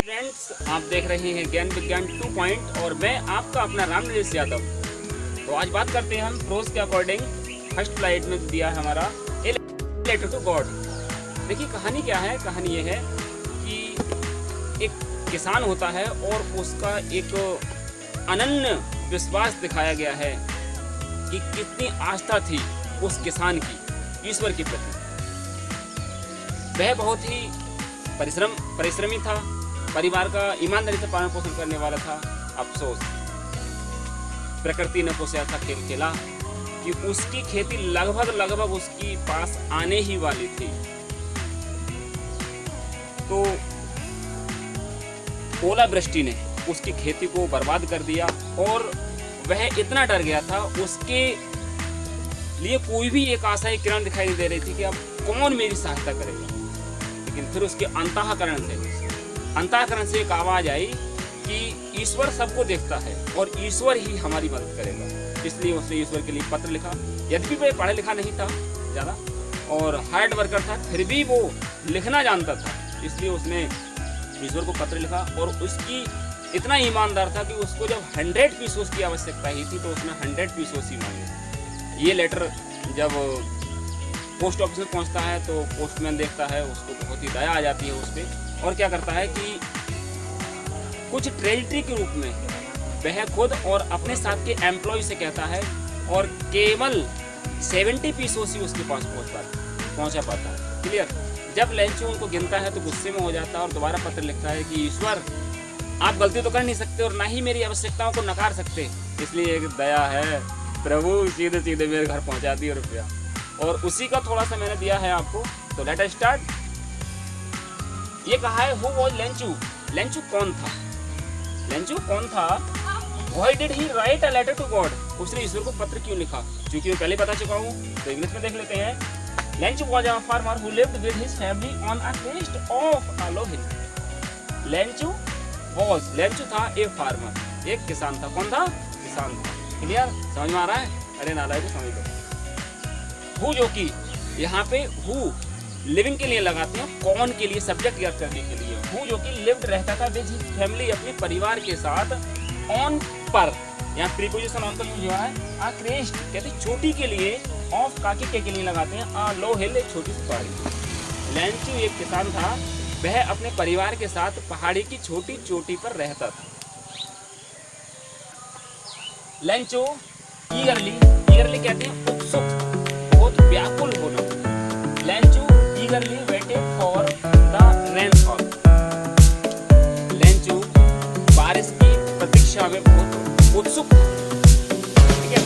Friends, आप देख रहे हैं ज्ञान विज्ञान 2 पॉइंट और मैं आपका अपना राम नरेश यादव। तो आज बात करते हैं हम प्रोज के अकॉर्डिंग। फर्स्ट फ्लाइट में दिया है हमारा ए लेटर टू गॉड। देखिए कहानी क्या है। कहानी ये है कि एक किसान होता है और उसका एक अनन्य विश्वास दिखाया गया है कि कितनी आस्था थी उस किसान की ईश्वर के प्रति। वह बहुत ही परिश्रमी था, परिवार का ईमानदारी से पालन पोषण करने वाला था। अफसोस प्रकृति ने कुछ ऐसा खेल खेला कि उसकी खेती लगभग उसकी पास आने ही वाली थी। तो ओलावृष्टि ने उसकी खेती को बर्बाद कर दिया और वह इतना डर गया था, उसके लिए कोई भी एक आशा की किरण दिखाई नहीं दे रही थी कि अब कौन मेरी सहायता करेगा। लेकिन फिर उसके अंतःकरण से एक आवाज आई कि ईश्वर सबको देखता है और ईश्वर ही हमारी मदद करेगा। इसलिए उसने ईश्वर के लिए पत्र लिखा। यद्यपि वह पढ़ा लिखा नहीं था ज़्यादा और हार्ड वर्कर था, फिर भी वो लिखना जानता था। इसलिए उसने ईश्वर को पत्र लिखा और उसकी इतना ईमानदार था कि उसको जब 100 पीसोस की आवश्यकता ही थी तो उसने 100 पीसोस ही मांगे। ये लेटर जब पोस्ट ऑफिस में पहुंचता है तो पोस्टमैन देखता है, उसको बहुत ही दया आ जाती है उस पर और क्या करता है कि कुछ ट्रेजरी के रूप में वह खुद और अपने साथ के एम्प्लॉय से कहता है और केवल 70 पीसोस ही उसके पास पहुंचा पाता है। क्लियर। जब लेंचो उनको गिनता है तो गुस्से में हो जाता है और दोबारा पत्र लिखता है कि ईश्वर आप गलती तो कर नहीं सकते और ना ही मेरी आवश्यकताओं को नकार सकते, इसलिए एक दया है प्रभु, सीधे मेरे घर पहुंचा दिए रुपया। और उसी का थोड़ा सा मैंने दिया है आपको। तो लेट अस स्टार्ट। ये कहा है हु वाज लेंचू। लेंचू कौन था? Why did he write a letter to God? उसने ईश्वर को पत्र क्यों लिखा? क्योंकि मैं पहले बता चुका हूँ, तो इंग्लिश में देख लेते हैं। लेंचू was a farmer who lived with his family on a crest of a low hill. लेंचू था एक फार्मर, एक किसान था। कौन था? किसान था। क्लियर? समझ में आ रहा है? अरे नालायक को समझ लो। हु जो कि यहाँ पे हु लिविंग के लिए लगाते हैं, कौन के लिए सब्जेक्ट याद करने के लिए। हु जो कि लिव्ड रहता था विद हिज फैमिली, अपने परिवार के साथ। ऑन पर यहाँ प्रीपोजिशन ऑन का यूज हुआ है। आ क्रेस्ट कहते चोटी के लिए, ऑफ काके के लिए लगाते हैं। आ लो हिल एक छोटी सी पहाड़ी। लेंचू एक किसान था, वह अपने परिवार के साथ पहाड़ी की छोटी चोटी पर रहता था। लेंचू ईगरली कहते हैं उत्सुक, बहुत व्याकुल होना। Lencho eagerly waited for the rainfall. Lencho बारिश की प्रतीक्षा में बहुत उत्सुक था। ठीक है।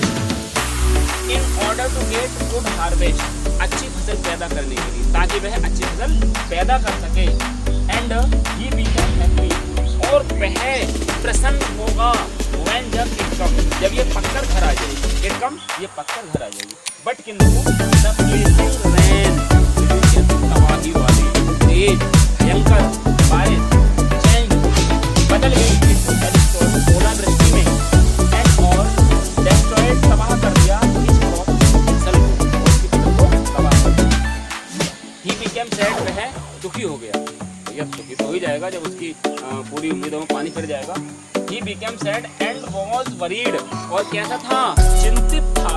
In order to get good harvest, अच्छी फसल पैदा करने के लिए, ताकि वह अच्छी फसल पैदा कर सके। एंड ही बिकेम हैप्पी, और वह प्रसन्न होगा व्हेन जब ये पत्थर घर आ जाएगी। ये पत्थर घर आ जाएगी। बट किंतु द प्लेसिंग रेन, तबाही वाली तेज भयंकर बारिश बदल गई ओलावृष्टि में और डेस्ट्रॉयड, तबाह कर दिया फसल को तबाह कर दिया। ही बिकेम सैड, वह दुखी हो गया। यह दुखी तो हो ही जाएगा जब उसकी पूरी उम्मीदों में पानी फिर जाएगा। He became sad and was worried, और कैसा था? चिंतित था।